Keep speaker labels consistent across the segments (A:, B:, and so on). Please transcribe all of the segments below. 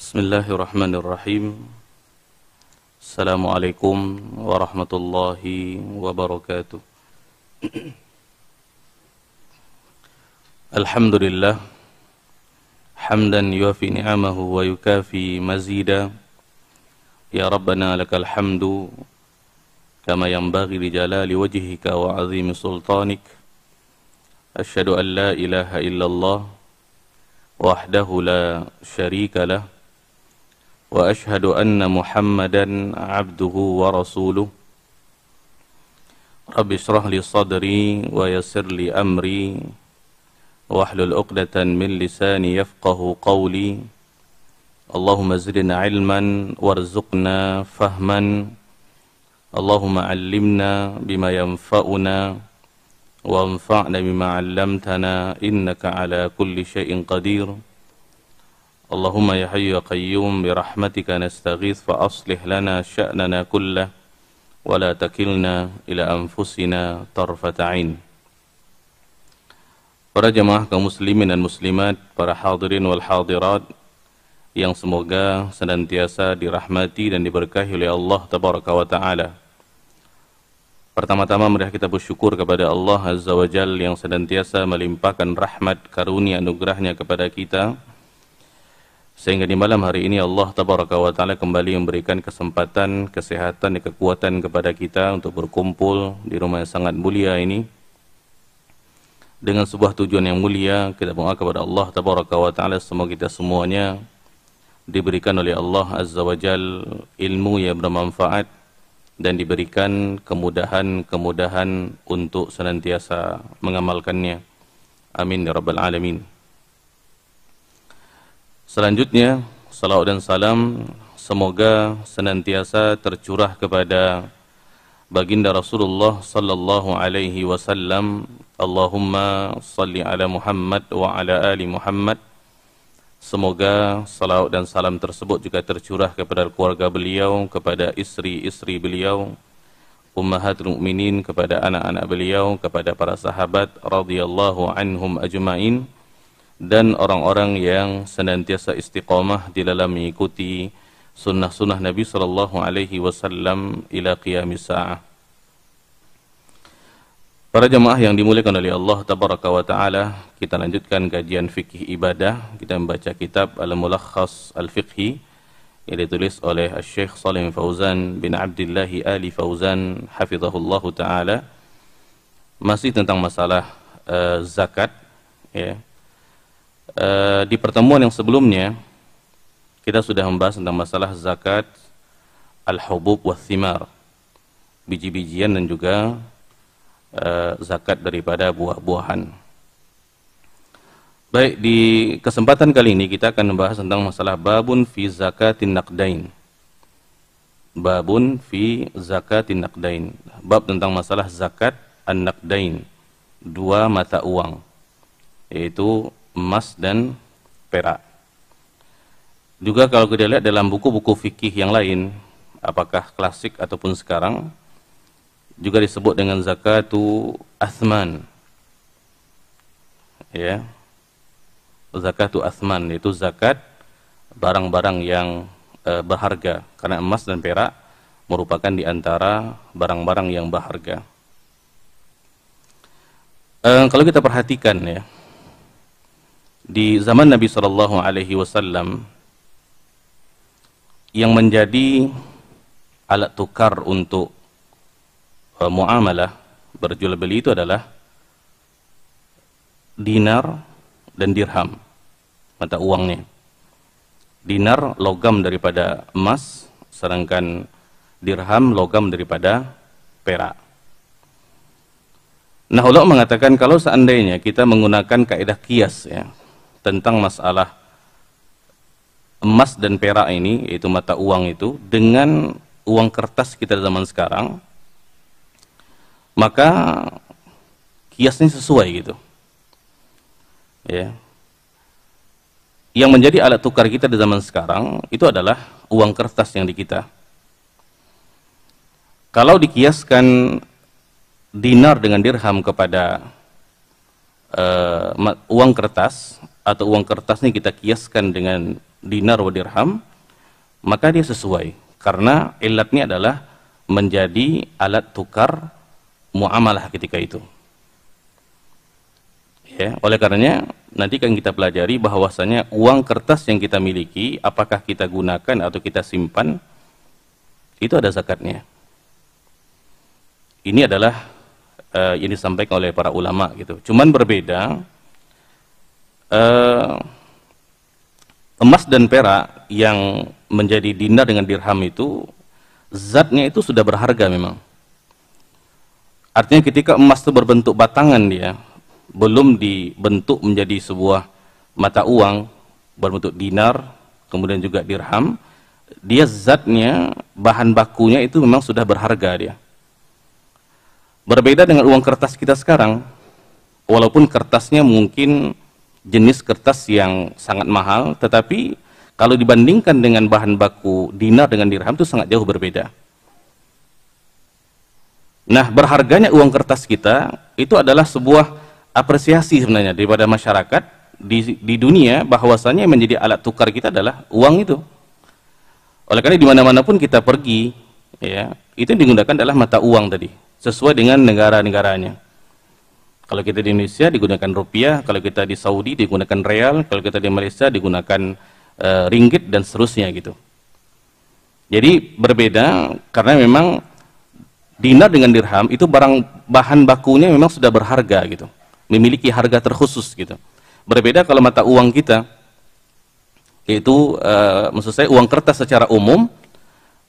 A: Bismillahirrahmanirrahim. Assalamualaikum warahmatullahi wabarakatuh. Alhamdulillah hamdan yuafi ni'amahu wa yukafi mazida. Ya Rabbana lakal hamdu kama yanbaghi li jalali wajhika wa 'azimi sultanik. Asyhadu an la ilaha illallah wahdahu la syarika lah. Wa ashhadu anna Muhammadan abduhu wa rasuluh. Rabbi shrah li sadri wa yassir li amri wahlul 'uqdatan min lisani yafqahu qawli. Allahumma zidna ilman warzuqna fahman. Allahumma 'allimna bima yanfa'una wanfa'na bima 'allamtana innaka 'ala kulli syai'in qadir. Allahumma ya hayyu ya qayyum birahmatika nastaghith fa aslih lana sya'nana kullah wa la takilna ila anfusina tarfata 'ain. Para jamaah kaum muslimin dan muslimat, para hadirin wal hadirat yang semoga senantiasa dirahmati dan diberkahi oleh Allah tabaraka wa taala. Pertama-tama mari kita bersyukur kepada Allah Azza wa Jalla yang senantiasa melimpahkan rahmat karunia anugerahnya kepada kita, sehingga di malam hari ini Allah tabaraka wa ta'ala kembali memberikan kesempatan, kesehatan, dan kekuatan kepada kita untuk berkumpul di rumah yang sangat mulia ini dengan sebuah tujuan yang mulia. Kita berdoa kepada Allah tabaraka wa ta'ala semoga kita semuanya diberikan oleh Allah azza wa jal ilmu yang bermanfaat dan diberikan kemudahan-kemudahan untuk senantiasa mengamalkannya. Amin ya rabbal alamin. Selanjutnya, salawat dan salam semoga senantiasa tercurah kepada baginda Rasulullah sallallahu alaihi wasallam. Allahumma salli ala Muhammad wa ala ali Muhammad. Semoga salawat dan salam tersebut juga tercurah kepada keluarga beliau, kepada istri-istri beliau, ummahatul mukminin, kepada anak-anak beliau, kepada para sahabat radhiyallahu anhum ajma'in, dan orang-orang yang senantiasa istiqamah di dalam mengikuti sunnah-sunnah Nabi sallallahu alaihi wasallam ila qiyamis sa'ah. Para jemaah yang dimuliakan oleh Allah tabaraka wa taala, kita lanjutkan kajian fikih ibadah. Kita membaca kitab Al-Mulakhas Al-Fiqhi yang ditulis oleh Syekh Shalih Fauzan bin Abdullah Ali Fauzan hafizahullahu taala. Masih tentang masalah zakat, ya. Di pertemuan yang sebelumnya kita sudah membahas tentang masalah zakat al-hubub wa thimar, biji-bijian dan juga zakat daripada buah-buahan. Baik, di kesempatan kali ini kita akan membahas tentang masalah babun fi zakatin naqdain. Babun fi zakatin naqdain. Bab tentang masalah zakat an-naqdain, dua mata uang, yaitu emas dan perak. Juga kalau kita lihat dalam buku-buku fikih yang lain, apakah klasik ataupun sekarang, juga disebut dengan zakatu athman. Ya. Zakatu athman yaitu zakat barang-barang yang berharga, karena emas dan perak merupakan di antara barang-barang yang berharga. Kalau kita perhatikan, ya, di zaman Nabi sallallahu alaihi wasallam yang menjadi alat tukar untuk muamalah berjual beli itu adalah dinar dan dirham, mata uangnya. Dinar logam daripada emas, sedangkan dirham logam daripada perak. Nah, ulama mengatakan kalau seandainya kita menggunakan kaidah qiyas, ya, tentang masalah emas dan perak ini, yaitu mata uang itu, dengan uang kertas kita zaman sekarang, maka kiasnya sesuai gitu. Ya. Yang menjadi alat tukar kita di zaman sekarang itu adalah uang kertas yang di kita. Kalau dikiaskan dinar dengan dirham kepada uang kertas, atau uang kertas ini kita kiaskan dengan dinar wa dirham, maka dia sesuai karena ilatnya adalah menjadi alat tukar muamalah ketika itu. Ya, oleh karenanya nanti kan kita pelajari bahwasanya uang kertas yang kita miliki, apakah kita gunakan atau kita simpan, itu ada zakatnya. Ini adalah yang disampaikan oleh para ulama gitu. Cuman berbeda, emas dan perak yang menjadi dinar dengan dirham itu zatnya itu sudah berharga memang. Artinya ketika emas itu berbentuk batangan dia, belum dibentuk menjadi sebuah mata uang berbentuk dinar, kemudian juga dirham, dia zatnya, bahan bakunya itu memang sudah berharga dia. Berbeda dengan uang kertas kita sekarang, walaupun kertasnya mungkin jenis kertas yang sangat mahal, tetapi kalau dibandingkan dengan bahan baku dinar dengan dirham itu sangat jauh berbeda. Nah, berharganya uang kertas kita itu adalah sebuah apresiasi sebenarnya daripada masyarakat di dunia, bahwasanya yang menjadi alat tukar kita adalah uang itu. Oleh karena di mana-mana pun kita pergi, ya, itu yang digunakan adalah mata uang tadi, sesuai dengan negara-negaranya. Kalau kita di Indonesia digunakan rupiah, kalau kita di Saudi digunakan real, kalau kita di Malaysia digunakan ringgit dan seterusnya gitu. Jadi berbeda karena memang dinar dengan dirham itu bahan bakunya memang sudah berharga gitu, memiliki harga terkhusus gitu. Berbeda kalau mata uang kita, yaitu maksud saya uang kertas secara umum,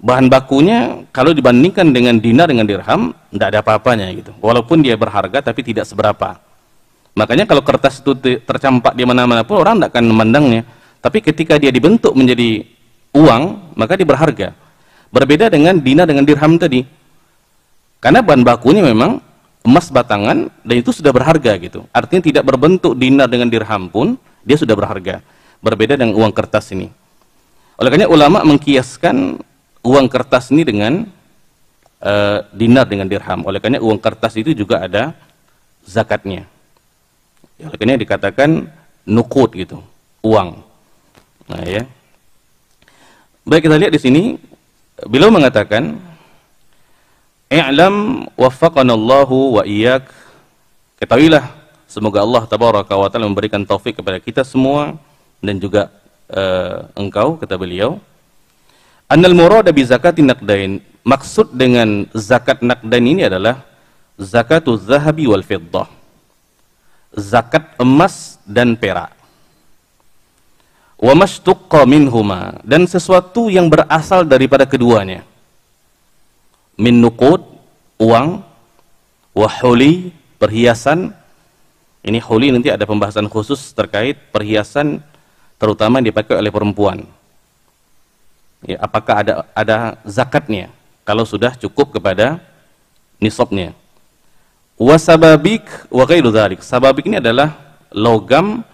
A: bahan bakunya kalau dibandingkan dengan dinar dengan dirham tidak ada apa-apanya gitu. Walaupun dia berharga tapi tidak seberapa. Makanya kalau kertas itu tercampak di mana-mana pun orang tidak akan memandangnya. Tapi ketika dia dibentuk menjadi uang, maka dia berharga. Berbeda dengan dinar dengan dirham tadi. Karena bahan bakunya memang emas batangan dan itu sudah berharga gitu. Artinya tidak berbentuk dinar dengan dirham pun dia sudah berharga. Berbeda dengan uang kertas ini. Oleh karena ulama mengkiaskan uang kertas ini dengan dinar dengan dirham. Oleh karena uang kertas itu juga ada zakatnya. Oleh karena dikatakan nuqud gitu, uang. Nah ya. Baik, kita lihat di sini beliau mengatakan, "I'lam waffaqanallahu wa iyyak." Ketahuilah, semoga Allah tabaraka wa taala memberikan taufik kepada kita semua dan juga engkau, kata beliau, annal murada bi zakatin naqdain, maksud dengan zakat naqdain ini adalah zakatuz zahabi wal fiddah, zakat emas dan perak, wa mashtuqqa minhuma, dan sesuatu yang berasal daripada keduanya, min nuqud, uang, wa huli, perhiasan. Ini huli nanti ada pembahasan khusus terkait perhiasan terutama yang dipakai oleh perempuan. Ya, apakah ada zakatnya kalau sudah cukup kepada nisabnya. Wasababik wa ghairu dzalik. Sababik ini adalah logam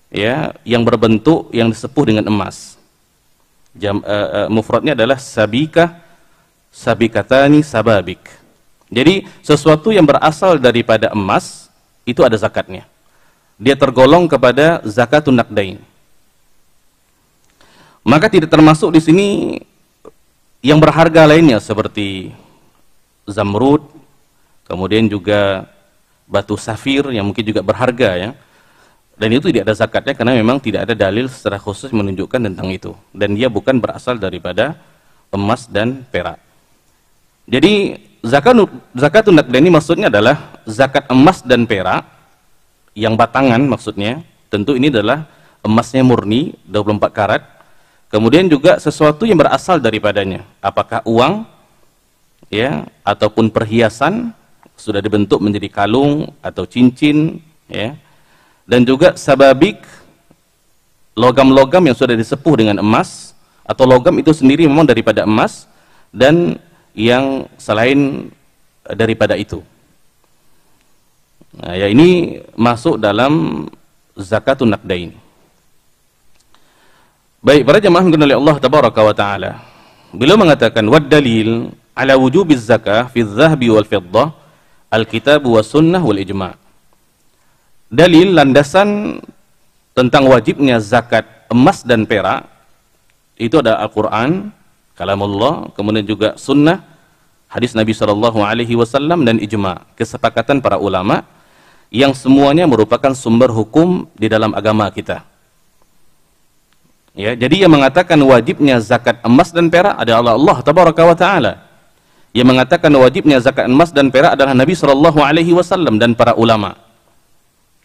A: ya yang berbentuk yang disepuh dengan emas. Mufradnya adalah sabikah, sabikatani, sababik. Jadi sesuatu yang berasal daripada emas itu ada zakatnya. Dia tergolong kepada zakatun naqdain. Maka tidak termasuk di sini yang berharga lainnya seperti zamrud, kemudian juga batu safir yang mungkin juga berharga ya. Dan itu tidak ada zakatnya karena memang tidak ada dalil secara khusus menunjukkan tentang itu. Dan dia bukan berasal daripada emas dan perak. Jadi zakatun naqdain ini maksudnya adalah zakat emas dan perak yang batangan maksudnya. Tentu ini adalah emasnya murni 24 karat. Kemudian juga sesuatu yang berasal daripadanya, apakah uang ya ataupun perhiasan sudah dibentuk menjadi kalung atau cincin ya. Dan juga sababik, logam-logam yang sudah disepuh dengan emas atau logam itu sendiri memang daripada emas dan yang selain daripada itu. Nah, ya ini masuk dalam zakatun naqdain. Baik, para jemaah yang dimuliakan oleh Allah tabaraka wa taala. Beliau mengatakan wad dalil ala wujubiz zakah fi adh-dhahabi wal fiddah al-kitab was sunnah wal ijma'. Dalil landasan tentang wajibnya zakat emas dan perak itu ada Al-Quran, kalamullah, kemudian juga sunnah, hadis Nabi SAW dan ijma, kesepakatan para ulama yang semuanya merupakan sumber hukum di dalam agama kita. Ya, jadi yang mengatakan wajibnya zakat emas dan perak adalah Allah Tabaraka wa Ta'ala. Yang mengatakan wajibnya zakat emas dan perak adalah Nabi SAW dan para ulama.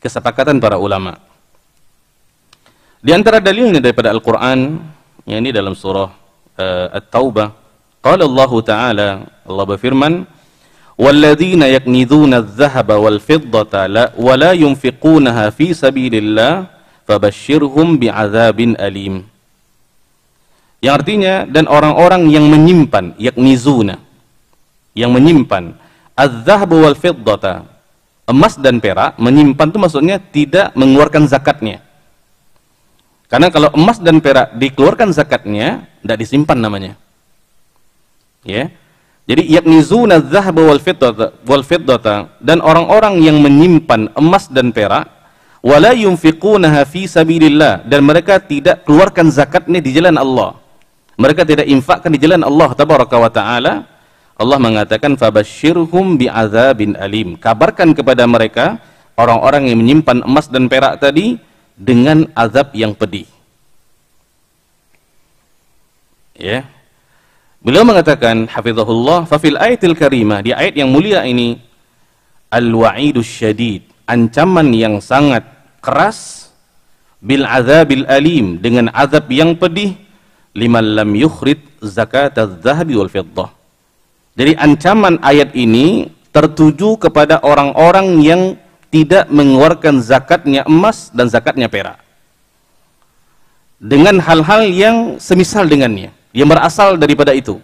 A: Kesepakatan para ulama. Di antara dalilnya daripada Al-Quran, ya, ini dalam surah At-Taubah, qala Allah Ta'ala, Allah berfirman, "Walladzina yaknizuna adh-dhahaba wal-fiddata wa la yunfiqunaha fi sabilillah fabashshirhum bi'adzabin alim." Yang artinya, dan orang-orang yang menyimpan, yaknizuna, yang menyimpan adz-dzahaba wal-fiddata, emas dan perak, menyimpan itu maksudnya tidak mengeluarkan zakatnya. Karena kalau emas dan perak dikeluarkan zakatnya, tidak disimpan namanya. Ya. Jadi yaknizuna adz-dzahaba wal-fiddata, dan orang-orang yang menyimpan emas dan perak, wala yunfiqunaha fi sabilillah, dan mereka tidak keluarkan zakatnya di jalan Allah. Mereka tidak infakkan di jalan Allah Tabaraka wa Ta'ala. Allah mengatakan fabashshirhum bi'adzabin alim. Kabarkan kepada mereka, orang-orang yang menyimpan emas dan perak tadi, dengan azab yang pedih. Ya. Beliau mengatakan hafizahullah, fa fil ayatil karimah, di ayat yang mulia ini, al-wa'idus syadid, ancaman yang sangat keras, bil azabil alim, dengan azab yang pedih, liman lam yukhrij zakatadz dzahabi wal fiddah. Jadi ancaman ayat ini tertuju kepada orang-orang yang tidak mengeluarkan zakatnya emas dan zakatnya perak, dengan hal-hal yang semisal dengannya, yang berasal daripada itu.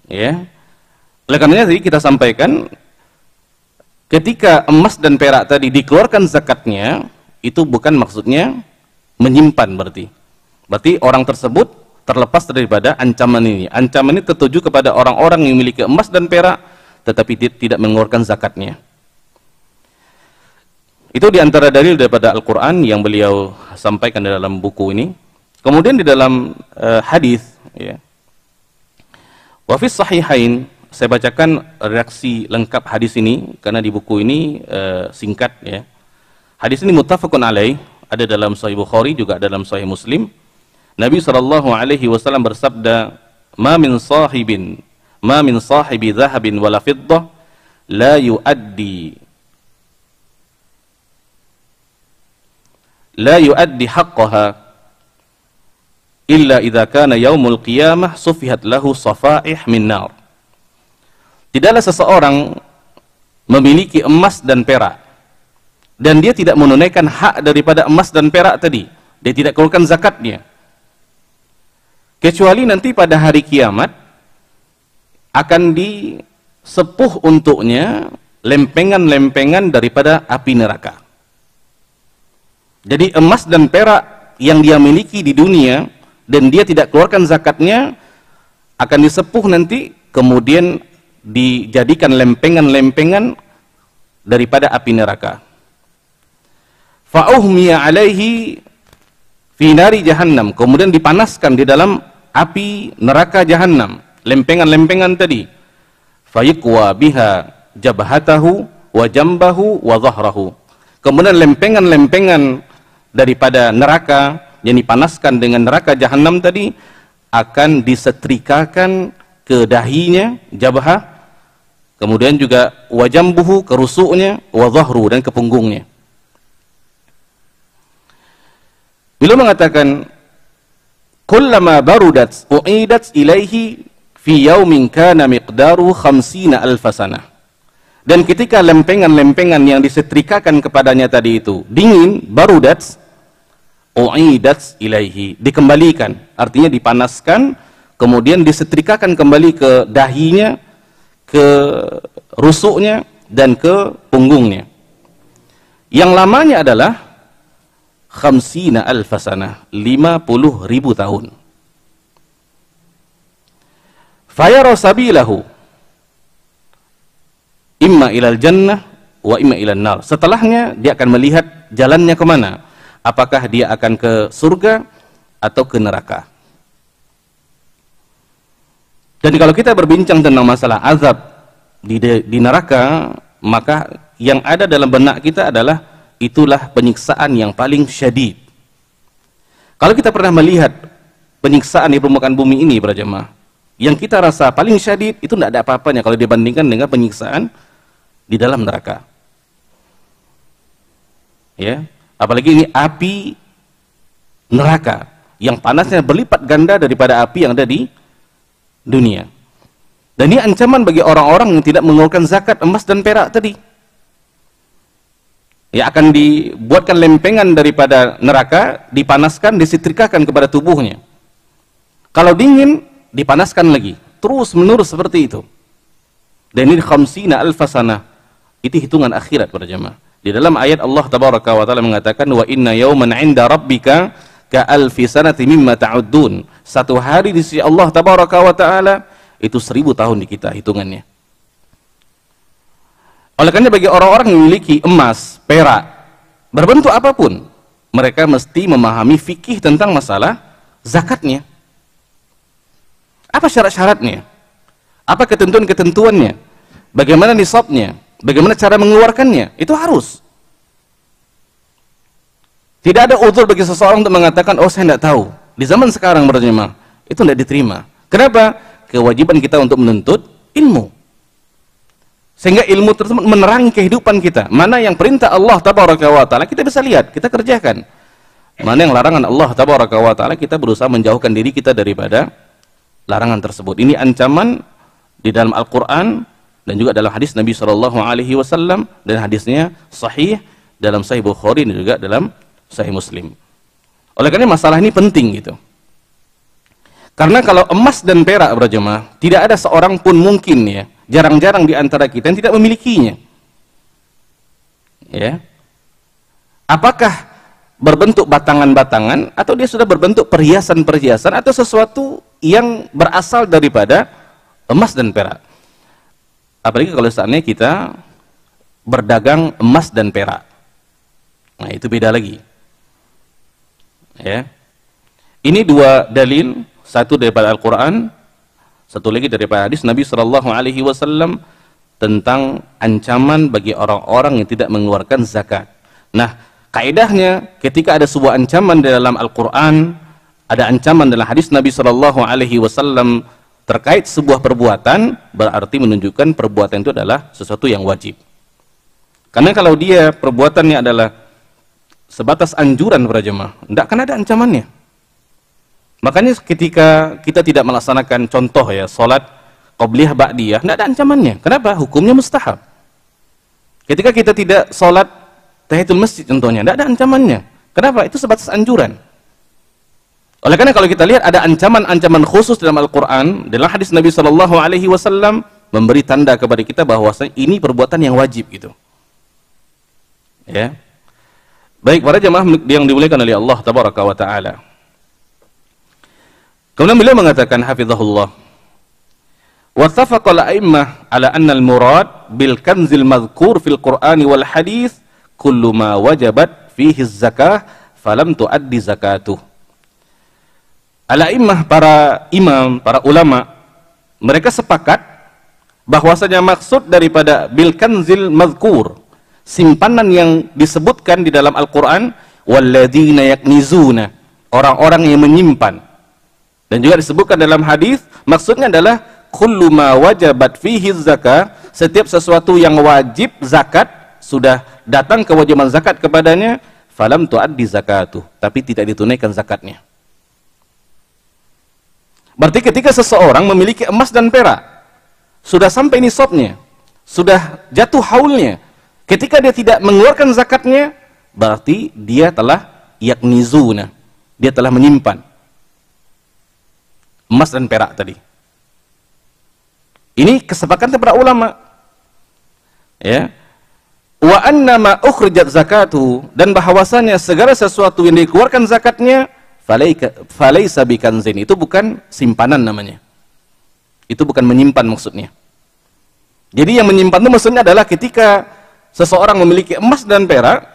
A: Ya. Oleh karenanya tadi kita sampaikan, ketika emas dan perak tadi dikeluarkan zakatnya, itu bukan maksudnya menyimpan berarti. Berarti orang tersebut terlepas daripada ancaman ini. Ancaman ini tertuju kepada orang-orang yang memiliki emas dan perak tetapi tidak mengeluarkan zakatnya. Itu diantara dalil daripada Al-Quran yang beliau sampaikan di dalam buku ini. Kemudian di dalam hadis, ya, wa fis sahihain, saya bacakan reaksi lengkap hadis ini karena di buku ini singkat, ya. Hadis ini muttafaqun alaih, ada dalam Sahih Bukhari, juga dalam Sahih Muslim. Nabi SAW bersabda, ma min sahibi dhahabin wala fiddah la yuaddi haqqaha illa idza kana yaumul qiyamah sufihat lahu safaih min nar. Tidaklah seseorang memiliki emas dan perak dan dia tidak menunaikan hak daripada emas dan perak tadi, dia tidak keluarkan zakatnya, kecuali nanti pada hari kiamat akan disepuh untuknya lempengan-lempengan daripada api neraka. Jadi emas dan perak yang dia miliki di dunia dan dia tidak keluarkan zakatnya akan disepuh nanti, kemudian dijadikan lempengan-lempengan daripada api neraka. Fa'uhmiya alaihi fi nari jahannam, kemudian dipanaskan di dalam api neraka jahannam, lempengan-lempengan tadi. Fayuqwa biha jabhatahu wa jambahu wa dhahrahu, kemudian lempengan-lempengan daripada neraka yang dipanaskan dengan neraka jahannam tadi akan disetrikakan ke dahinya, jabhah, kemudian juga wa jambuhu, ke rusuknya, wa dhahru, dan ke punggungnya. Beliau mengatakan, kullama barudat u'idat ilaihi fi yaumin kana miqdaru 50,000 sanah. Dan ketika lempengan-lempengan yang disetrikakan kepadanya tadi itu dingin, barudat u'idat ilaihi, dikembalikan, artinya dipanaskan, kemudian disetrikakan kembali ke dahinya, ke rusuknya, dan ke punggungnya. Yang lamanya adalah 50,000 sanah, 50.000 tahun. Fayara sabilahu imma ilal jannah wa imma ilal nar. Setelahnya dia akan melihat jalannya kemana, apakah dia akan ke surga atau ke neraka. Dan kalau kita berbincang tentang masalah azab di neraka, maka yang ada dalam benak kita adalah itulah penyiksaan yang paling syadid. Kalau kita pernah melihat penyiksaan di permukaan bumi ini, para jemaah, yang kita rasa paling syadid itu tidak ada apa-apanya kalau dibandingkan dengan penyiksaan di dalam neraka. Ya, apalagi ini api neraka yang panasnya berlipat ganda daripada api yang ada di dunia. Dan ini ancaman bagi orang-orang yang tidak mengeluarkan zakat emas dan perak tadi. Ya, akan dibuatkan lempengan daripada neraka, dipanaskan, disetrikakan kepada tubuhnya. Kalau dingin, dipanaskan lagi, terus menerus seperti itu. Dan ini khamsina alfasana, itu hitungan akhirat para jemaah. Di dalam ayat Allah tabaraka wa taala mengatakan, wa inna yawman 'inda rabbika ka alfi sanati mimma ta'uddun. Satu hari di sisi Allah tabaraka wa taala itu 1000 tahun di kita hitungannya. Oleh karena bagi orang-orang yang memiliki emas, perak, berbentuk apapun, mereka mesti memahami fikih tentang masalah zakatnya. Apa syarat-syaratnya? Apa ketentuan-ketentuannya? Bagaimana nisabnya? Bagaimana cara mengeluarkannya? Itu harus. Tidak ada uzur bagi seseorang untuk mengatakan, oh saya tidak tahu. Di zaman sekarang berjemaah, itu tidak diterima. Kenapa? Kewajiban kita untuk menuntut ilmu. Sehingga ilmu tersebut menerangi kehidupan kita. Mana yang perintah Allah tabaraka wa ta'ala kita bisa lihat, kita kerjakan. Mana yang larangan Allah tabaraka wa ta'ala kita berusaha menjauhkan diri kita daripada larangan tersebut. Ini ancaman di dalam Al-Quran dan juga dalam hadis Nabi SAW, dan hadisnya sahih dalam Sahih Bukhari dan juga dalam Sahih Muslim. Oleh karena masalah ini penting gitu. Karena kalau emas dan perak berjemaah, tidak ada seorang pun mungkin ya, jarang-jarang di antara kita yang tidak memilikinya. Ya. Apakah berbentuk batangan-batangan atau dia sudah berbentuk perhiasan-perhiasan atau sesuatu yang berasal daripada emas dan perak. Apalagi kalau saatnya kita berdagang emas dan perak. Nah, itu beda lagi. Ya. Ini dua dalil, satu daripada Al-Qur'an, satu lagi daripada hadis Nabi SAW tentang ancaman bagi orang-orang yang tidak mengeluarkan zakat. Nah, kaidahnya ketika ada sebuah ancaman di dalam Al-Qur'an, ada ancaman dalam hadis Nabi SAW terkait sebuah perbuatan, berarti menunjukkan perbuatan itu adalah sesuatu yang wajib. Karena kalau dia perbuatannya adalah sebatas anjuran para jemaah, tidak akan ada ancamannya. Makanya ketika kita tidak melaksanakan contoh ya, salat qabliyah ba'diyah, tidak ada ancamannya. Kenapa? Hukumnya mustahab. Ketika kita tidak salat tahiyatul masjid contohnya, tidak ada ancamannya. Kenapa? Itu sebatas anjuran. Oleh karena kalau kita lihat ada ancaman-ancaman khusus dalam Al-Quran, dalam hadis Nabi SAW memberi tanda kepada kita bahwasanya ini perbuatan yang wajib gitu. Ya. Baik para jemaah yang dimuliakan oleh Allah tabaraka wa taala. Kemudian beliau mengatakan hafizahullah, wattafaqal a'immah ala anna al-murad bil kanzil madhkur fil Qur'ani wal hadis kullu ma wajabat fihi zakah falam tuaddi zakatuh. Al-a'immah, para imam, para ulama, mereka sepakat bahwasanya maksud daripada bil kanzil madhkur, simpanan yang disebutkan di dalam Al-Quran, walladzina yaknizuna, orang-orang yang menyimpan, dan juga disebutkan dalam hadis, maksudnya adalah kullu ma wajabat fihi zakah, setiap sesuatu yang wajib zakat, sudah datang kewajiban zakat kepadanya, falam tuaddi zakatuh, tapi tidak ditunaikan zakatnya. Berarti ketika seseorang memiliki emas dan perak, sudah sampai nisabnya, sudah jatuh haulnya, ketika dia tidak mengeluarkan zakatnya, berarti dia telah yaknizuna, dia telah menyimpan emas dan perak tadi. Ini kesepakatan para ulama. Ya. Wa annama ukhrijat zakatuhu, dan bahwasanya segala sesuatu yang dikeluarkan zakatnya falaisa bikanzin, itu bukan simpanan namanya. Itu bukan menyimpan maksudnya. Jadi yang menyimpan itu maksudnya adalah ketika seseorang memiliki emas dan perak,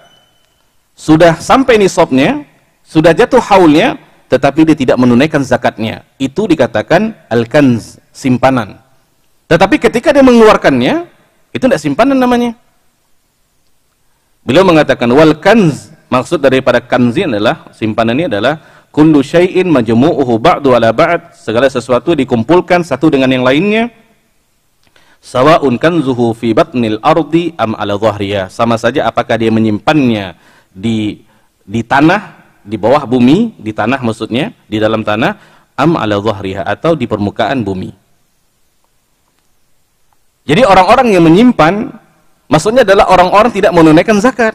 A: sudah sampai nisabnya, sudah jatuh haulnya, tetapi dia tidak menunaikan zakatnya. Itu dikatakan al-kanz, simpanan. Tetapi ketika dia mengeluarkannya, itu tidak simpanan namanya. Beliau mengatakan wal kanz, maksud daripada kanzi adalah, simpanan ini adalah kullu syai'in majmu'uhu ba'du ala ba'd, segala sesuatu dikumpulkan satu dengan yang lainnya. Sawa'un kanzuhu fi batnil ardi am ala dhahriya, sama saja apakah dia menyimpannya di tanah, di bawah bumi, di tanah maksudnya, di dalam tanah, am ala dhahriha, atau di permukaan bumi. Jadi orang-orang yang menyimpan, maksudnya adalah orang-orang tidak menunaikan zakat.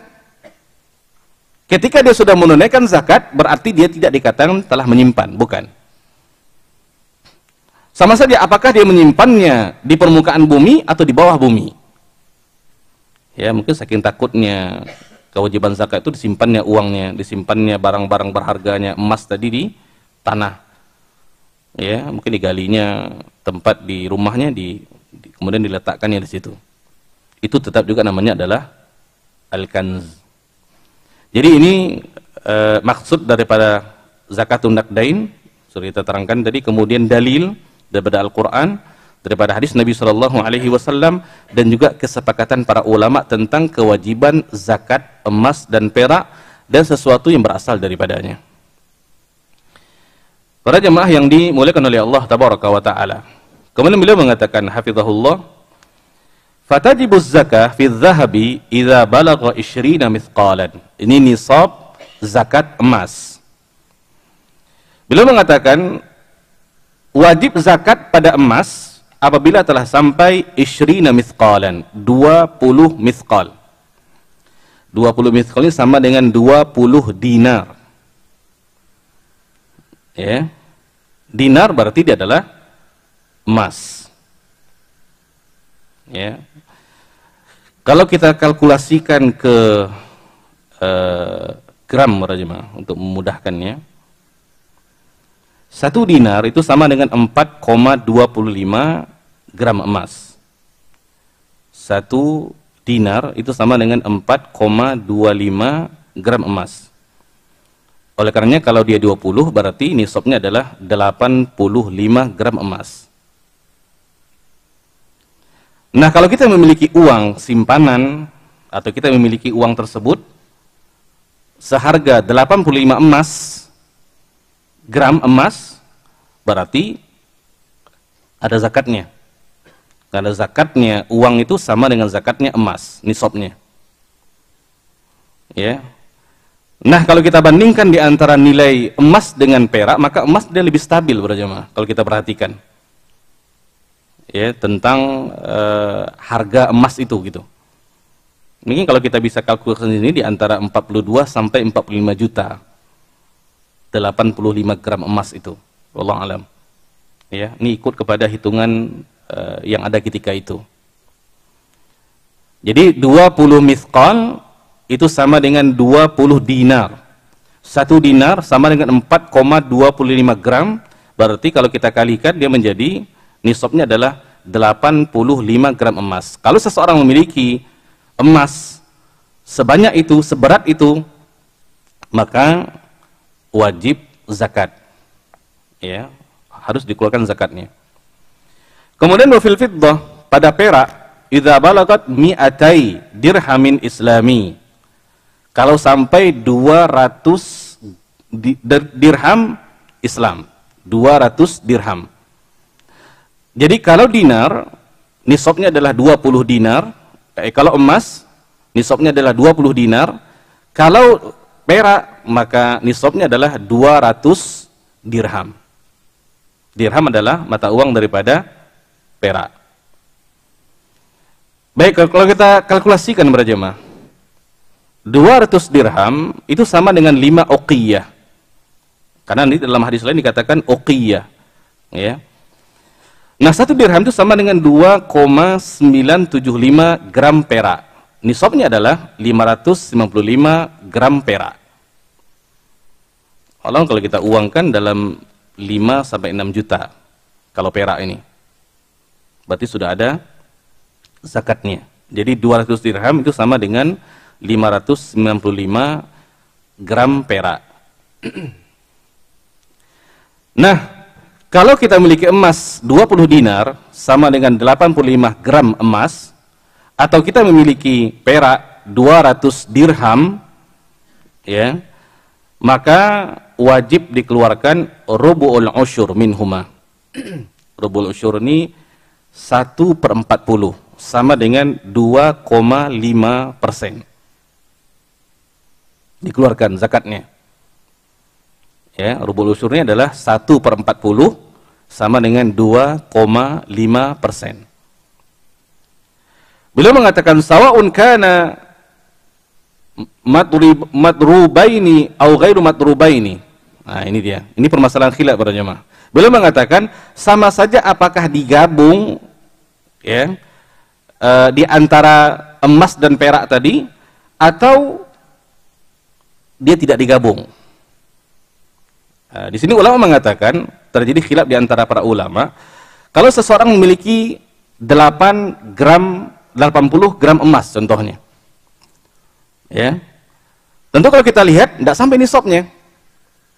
A: Ketika dia sudah menunaikan zakat, berarti dia tidak dikatakan telah menyimpan, bukan. Sama saja apakah dia menyimpannya di permukaan bumi atau di bawah bumi. Ya, mungkin saking takutnya kewajiban zakat itu disimpannya uangnya, disimpannya barang-barang berharganya, emas tadi di tanah. Ya, mungkin digalinya tempat di rumahnya, kemudian diletakkannya di situ. Itu tetap juga namanya adalah al-kanz. Jadi ini maksud daripada zakatun naqdain sudah kita terangkan tadi, kemudian dalil daripada Al-Quran, daripada hadis Nabi SAW, dan juga kesepakatan para ulama tentang kewajiban zakat emas dan perak dan sesuatu yang berasal daripadanya. Para jemaah yang dimuliakan oleh Allah Tabaraka wa Ta'ala, kemudian beliau mengatakan hafizahullah, fatajibuz zakah fi dhahabi idza balagha 20 mithqalan. Ini nisab zakat emas. Beliau mengatakan wajib zakat pada emas apabila telah sampai 20 mithqalan, 20 mithqal. 20 mithqal ini sama dengan 20 dinar. Ya. Dinar berarti dia adalah emas. Ya. Kalau kita kalkulasikan ke gram jemaah untuk memudahkannya, 1 dinar itu sama dengan 4,25 gram emas. 1 dinar itu sama dengan 4,25 gram emas. Oleh karenanya kalau dia 20 berarti nisabnya adalah 85 gram emas. Nah, kalau kita memiliki uang simpanan atau kita memiliki uang tersebut seharga 85 gram emas, berarti ada zakatnya. Karena zakatnya uang itu sama dengan zakatnya emas, nisabnya. Ya. Nah, kalau kita bandingkan di antara nilai emas dengan perak, maka emas dia lebih stabil, berjamaah. Kalau kita perhatikan, ya, tentang harga emas itu gitu. Mungkin kalau kita bisa kalkulasi ini di antara 42 sampai 45 juta. 85 gram emas itu, wallahu alam. Ya, ini ikut kepada hitungan yang ada ketika itu. Jadi 20 mithqal itu sama dengan 20 dinar. 1 dinar sama dengan 4,25 gram. Berarti kalau kita kalikan dia menjadi nisabnya adalah 85 gram emas. Kalau seseorang memiliki emas sebanyak itu, seberat itu, maka wajib zakat, ya, harus dikeluarkan zakatnya. Kemudian wafil fiddah, pada perak, idza balagat mi'atai dirhamin islami, kalau sampai 200 dirham Islam, 200 dirham. Jadi kalau dinar nisabnya adalah 20 dinar, kalau emas nisabnya adalah 20 dinar, kalau perak maka nisabnya adalah 200 dirham. Dirham adalah mata uang daripada perak. Baik, kalau kita kalkulasikan berjamaah, 200 dirham itu sama dengan 5 uqiyah. Karena ini dalam hadis lain dikatakan uqiyah, ya. Nah, 1 dirham itu sama dengan 2,975 gram perak. Nisabnya adalah 555 gram perak. Kalau kita uangkan dalam 5 sampai 6 juta kalau perak ini, berarti sudah ada zakatnya. Jadi 200 dirham itu sama dengan 555 gram perak. Nah, kalau kita memiliki emas 20 dinar sama dengan 85 gram emas, atau kita memiliki perak 200 dirham, ya, maka wajib dikeluarkan rubu'ul usyur minhuma. Rubu'ul usyur ini 1/40, sama dengan 2,5%. Dikeluarkan zakatnya. Ya, rubu'ul usyurnya adalah 1/40 sama dengan 2,5%. Beliau mengatakan sawa'un kana madrubaini au ghairu madrubaini. Nah, ini dia. Ini permasalahan khilaf para jemaah. Beliau mengatakan sama saja apakah digabung, ya, di antara emas dan perak tadi, atau dia tidak digabung. Di sini ulama mengatakan terjadi khilaf di antara para ulama. Kalau seseorang memiliki 80 gram emas contohnya, ya, tentu kalau kita lihat tidak sampai nisabnya,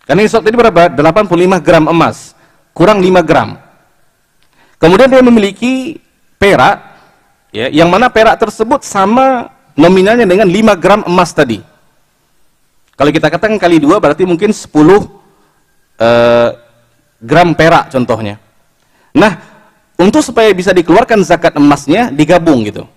A: karena nisab tadi berapa? 85 gram emas kurang 5 gram. Kemudian dia memiliki perak, ya, yang mana perak tersebut sama nominalnya dengan 5 gram emas tadi. Kalau kita katakan kali 2 berarti mungkin 10 gram perak contohnya. Nah, untuk supaya bisa dikeluarkan zakat emasnya digabung gitu.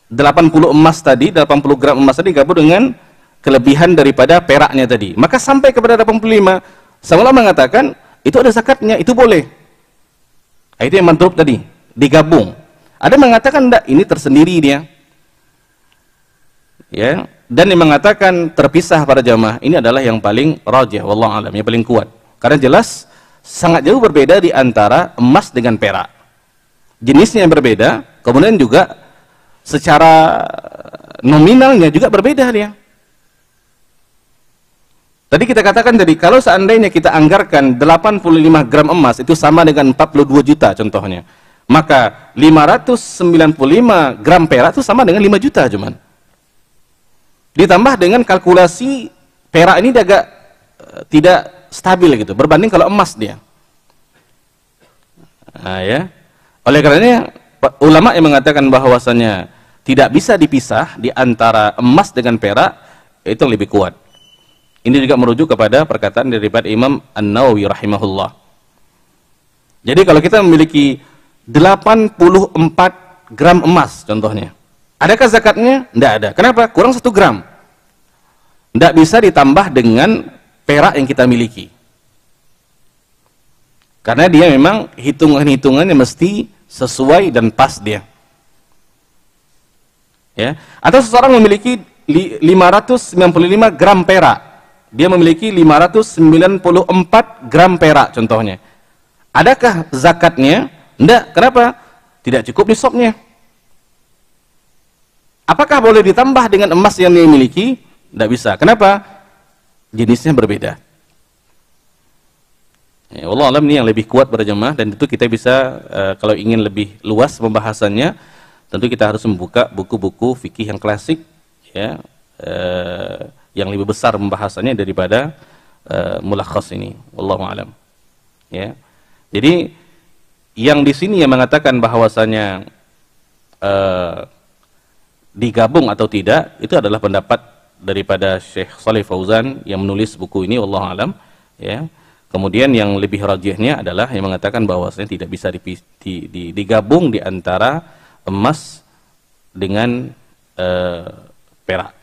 A: 80 emas tadi, 80 gram emas tadi digabung dengan kelebihan daripada peraknya tadi. Maka sampai kepada 85. Sang ulama mengatakan itu ada zakatnya, itu boleh. Itu yang madrub tadi, digabung. Ada mengatakan enggak, ini tersendiri dia. Ya, dan yang mengatakan terpisah para jamaah ini adalah yang paling rajih, wallahu alam, yang paling kuat. Karena jelas sangat jauh berbeda di antara emas dengan perak. Jenisnya yang berbeda, kemudian juga secara nominalnya juga berbeda dia. Tadi kita katakan tadi, kalau seandainya kita anggarkan 85 gram emas itu sama dengan 42 juta contohnya, maka 595 gram perak itu sama dengan 5 juta cuman. Ditambah dengan kalkulasi perak ini agak tidak stabil gitu, berbanding kalau emas dia. Nah, ya. Oleh karenanya ulama yang mengatakan bahwasanya tidak bisa dipisah di antara emas dengan perak, itu yang lebih kuat. Ini juga merujuk kepada perkataan daripada Imam An-Nawawi rahimahullah. Jadi kalau kita memiliki 84 gram emas contohnya, adakah zakatnya? Tidak ada. Kenapa? Kurang 1 gram. Tidak bisa ditambah dengan perak yang kita miliki. Karena dia memang hitungan-hitungannya mesti sesuai dan pas dia. Ya. Atau seseorang memiliki 595 gram perak. Dia memiliki 594 gram perak contohnya. Adakah zakatnya? Tidak. Kenapa? Tidak cukup nisabnya. Apakah boleh ditambah dengan emas yang dia miliki? Tidak bisa. Kenapa? Jenisnya berbeda. Ya, Allah alam, ini yang lebih kuat pada jemaah, dan itu kita bisa kalau ingin lebih luas pembahasannya, tentu kita harus membuka buku-buku fikih yang klasik, ya, yang lebih besar pembahasannya daripada mulakhas ini. Wallahu alam. Ya. Jadi yang di sini yang mengatakan bahwasanya digabung atau tidak, itu adalah pendapat daripada Syekh Shalih Fauzan yang menulis buku ini, wallahu alam, ya. Kemudian yang lebih rajihnya adalah yang mengatakan bahwasanya tidak bisa digabung di antara emas dengan perak.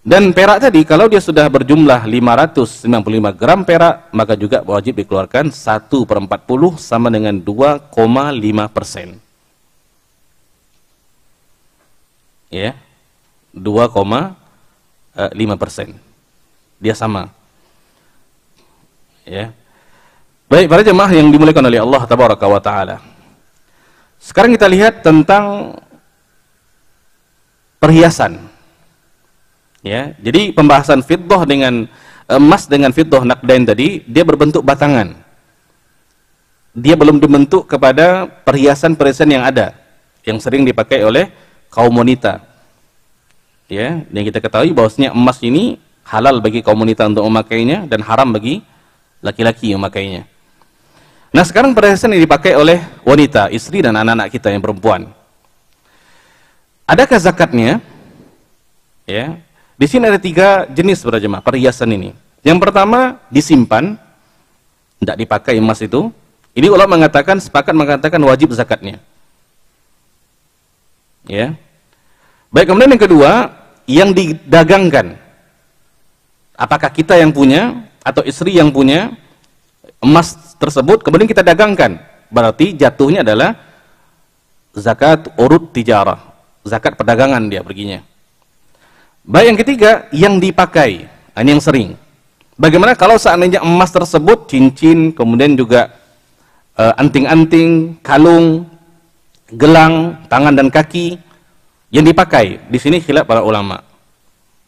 A: Dan perak tadi kalau dia sudah berjumlah 595 gram perak, maka juga wajib dikeluarkan 1/40 sama dengan 2,5%. Ya, 2,5%. Dia sama. Ya. Baik para jemaah yang dimuliakan oleh Allah tabaraka wa taala. Sekarang kita lihat tentang perhiasan. Ya, jadi pembahasan fiddah dengan emas dengan fiddah naqdain tadi, dia berbentuk batangan. Dia belum dibentuk kepada perhiasan-perhiasan yang ada, yang sering dipakai oleh kaum wanita. Ya, yang kita ketahui bahwasanya emas ini halal bagi kaum wanita untuk memakainya dan haram bagi laki-laki yang memakainya. Nah, sekarang perhiasan yang dipakai oleh wanita, istri dan anak-anak kita yang perempuan. Adakah zakatnya? Ya. Di sini ada 3 jenis para jemaah perhiasan ini. Yang pertama disimpan, tidak dipakai emas itu. Ini ulama mengatakan, sepakat mengatakan wajib zakatnya. Ya. Baik, kemudian yang kedua, yang didagangkan. Apakah kita yang punya atau istri yang punya emas tersebut kemudian kita dagangkan? Berarti jatuhnya adalah zakat urud tijarah, zakat perdagangan dia perginya. Baik, yang ketiga, yang dipakai. Ini yang sering. Bagaimana kalau seandainya emas tersebut, cincin, kemudian juga anting-anting, kalung, gelang, tangan dan kaki yang dipakai? Di sini khilaf para ulama.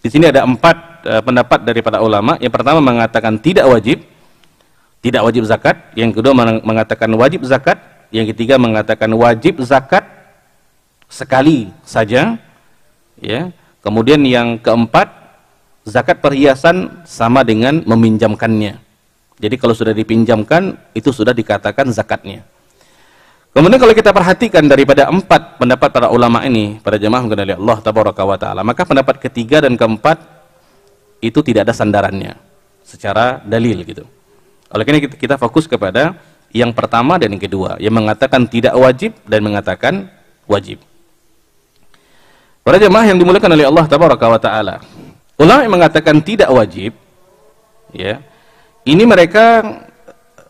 A: Di sini ada 4 pendapat dari para ulama. Yang pertama mengatakan tidak wajib zakat. Yang kedua mengatakan wajib zakat. Yang ketiga mengatakan wajib zakat sekali saja. Ya. Kemudian yang keempat, zakat perhiasan sama dengan meminjamkannya. Jadi kalau sudah dipinjamkan, itu sudah dikatakan zakatnya. Kemudian kalau kita perhatikan daripada 4 pendapat para ulama ini, pada jemaah mengenali Allah tabaraka wa ta'ala, maka pendapat ketiga dan keempat itu tidak ada sandarannya secara dalil gitu. Oleh karena kita fokus kepada yang pertama dan yang kedua, yang mengatakan tidak wajib dan mengatakan wajib. Para jemaah yang dimuliakan oleh Allah tabaraka wa ta'ala, ulama yang mengatakan tidak wajib, ya, ini mereka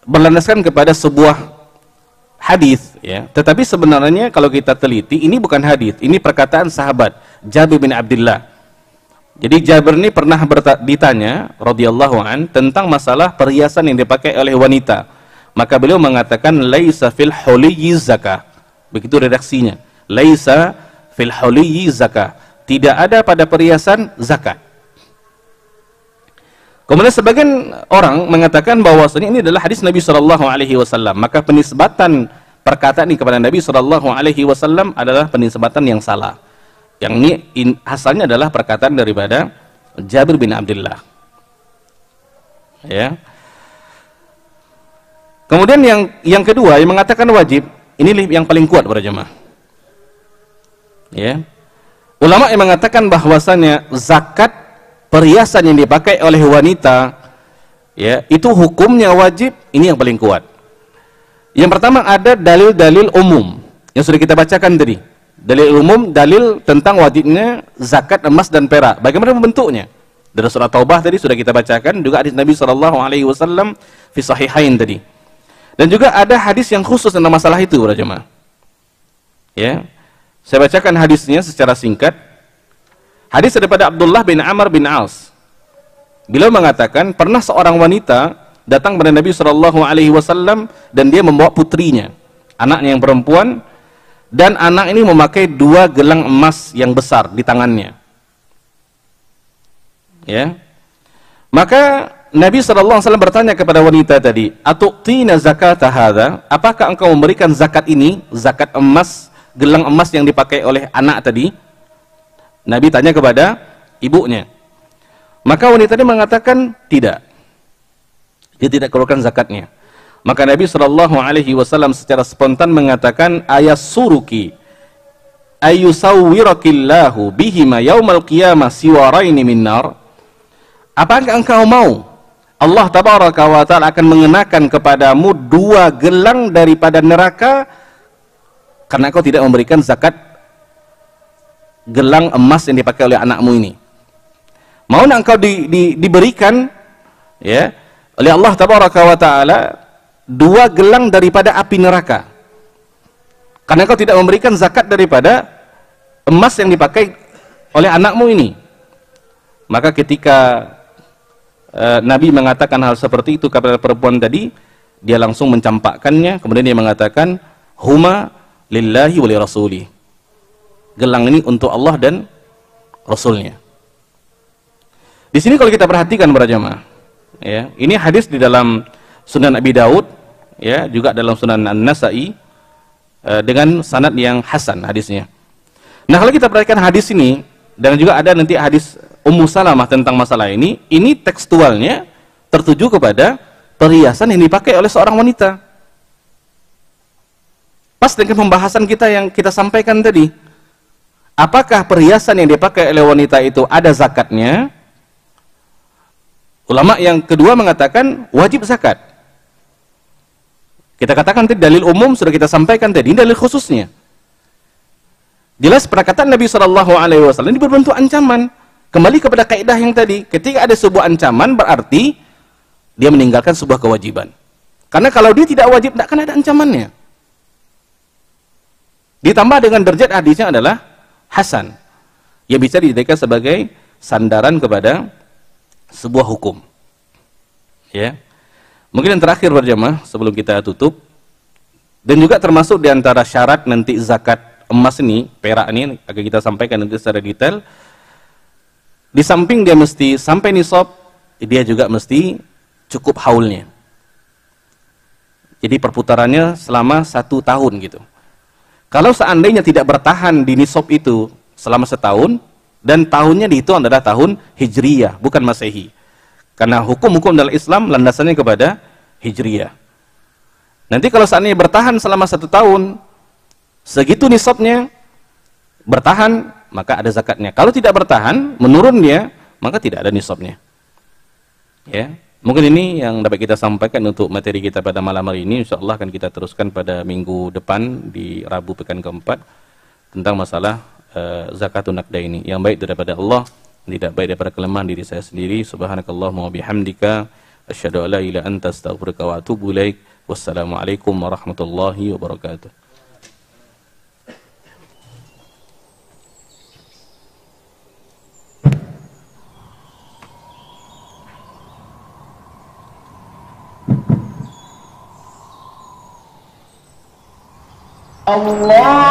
A: berlandaskan kepada sebuah hadis, ya. Tetapi sebenarnya kalau kita teliti, ini bukan hadis, ini perkataan sahabat Jabir bin Abdullah. Jadi Jabir ini pernah ditanya radhiyallahu an tentang masalah perhiasan yang dipakai oleh wanita. Maka beliau mengatakan laisa fil huliyyi zakah. Begitu redaksinya. Laisa fil huliyyi zakah. Tidak ada pada perhiasan zakat. Kemudian sebagian orang mengatakan bahwasanya ini adalah hadis Nabi sallallahu alaihi wasallam. Maka penisbatan perkataan ini kepada Nabi sallallahu alaihi wasallam adalah penisbatan yang salah. Yang ini asalnya adalah perkataan daripada Jabir bin Abdullah. Ya. Kemudian yang kedua yang mengatakan wajib, ini yang paling kuat para jemaah. Ya. Ulama yang mengatakan bahwasanya zakat perhiasan yang dipakai oleh wanita, ya, itu hukumnya wajib, ini yang paling kuat. Yang pertama ada dalil-dalil umum yang sudah kita bacakan tadi. Dalil umum, dalil tentang wajibnya zakat emas dan perak. Bagaimana bentuknya? Dari surah Taubah tadi sudah kita bacakan, juga hadis Nabi SAW fi sahihain tadi. Dan juga ada hadis yang khusus tentang masalah itu, para jemaah. Ya. Saya bacakan hadisnya secara singkat. Hadis daripada Abdullah bin Amr bin As. Beliau mengatakan, pernah seorang wanita datang kepada Nabi SAW dan dia membawa putrinya, anaknya yang perempuan, dan anak ini memakai 2 gelang emas yang besar di tangannya. Ya. Maka Nabi SAW bertanya kepada wanita tadi, "Atu'tina zakata hadza?" Apakah engkau memberikan zakat ini, zakat emas, gelang emas yang dipakai oleh anak tadi? Nabi tanya kepada ibunya. Maka wanita ini mengatakan tidak. Dia tidak keluarkan zakatnya. Maka Nabi SAW secara spontan mengatakan, ayasuruki ayusawwirakillahu bihima yaumal qiyamah siwaraini min nar. Apakah engkau mau Allah tabaraka wa ta'ala akan mengenakan kepadamu 2 gelang daripada neraka karena kau tidak memberikan zakat gelang emas yang dipakai oleh anakmu ini? Mau engkau diberikan, ya, oleh Allah tabaraka wa ta'ala 2 gelang daripada api neraka karena kau tidak memberikan zakat daripada emas yang dipakai oleh anakmu ini. Maka ketika Nabi mengatakan hal seperti itu kepada perempuan tadi, dia langsung mencampakkannya, kemudian dia mengatakan, huma lillahi wa li rasuli. Gelang ini untuk Allah dan Rasulnya. Di sini kalau kita perhatikan para jemaah, ya, ini hadis di dalam Sunan Abi Daud, ya, juga dalam Sunan An-Nasa'i dengan sanad yang hasan hadisnya. Nah, kalau kita perhatikan hadis ini dan juga ada nanti hadis Ummu Salamah tentang masalah ini tekstualnya tertuju kepada perhiasan yang dipakai oleh seorang wanita. Pas dengan pembahasan kita yang kita sampaikan tadi, apakah perhiasan yang dipakai oleh wanita itu ada zakatnya? Ulama yang kedua mengatakan wajib zakat. Kita katakan tadi dalil umum sudah kita sampaikan tadi, ini dalil khususnya. Jelas perkataan Nabi SAW ini berbentuk ancaman. Kembali kepada kaidah yang tadi, ketika ada sebuah ancaman berarti dia meninggalkan sebuah kewajiban. Karena kalau dia tidak wajib, tidak akan ada ancamannya. Ditambah dengan derajat hadisnya adalah hasan, yang bisa dijadikan sebagai sandaran kepada sebuah hukum. Ya. Mungkin yang terakhir berjamaah sebelum kita tutup, dan juga termasuk diantara syarat nanti zakat emas ini, perak ini akan kita sampaikan nanti secara detail. Di samping dia mesti sampai nisab, dia juga mesti cukup haulnya. Jadi perputarannya selama 1 tahun gitu. Kalau seandainya tidak bertahan di nisab itu selama setahun, dan tahunnya dihitung adalah tahun Hijriyah, bukan Masehi. Karena hukum-hukum dalam Islam landasannya kepada Hijriyah. Nanti kalau seandainya bertahan selama 1 tahun, segitu nisabnya, bertahan, maka ada zakatnya. Kalau tidak bertahan, menurun dia, maka tidak ada nisabnya. Ya, mungkin ini yang dapat kita sampaikan untuk materi kita pada malam hari ini. Insyaallah akan kita teruskan pada minggu depan di Rabu pekan keempat tentang masalah zakatun naqda ini. Yang baik daripada Allah, tidak baik daripada kelemahan diri saya sendiri. Subhanakallahumma wa bihamdika asyhadu an la ilaha illa anta astaghfiruka wa atubu ilaik. Wassalamualaikum warahmatullahi wabarakatuh.
B: Allah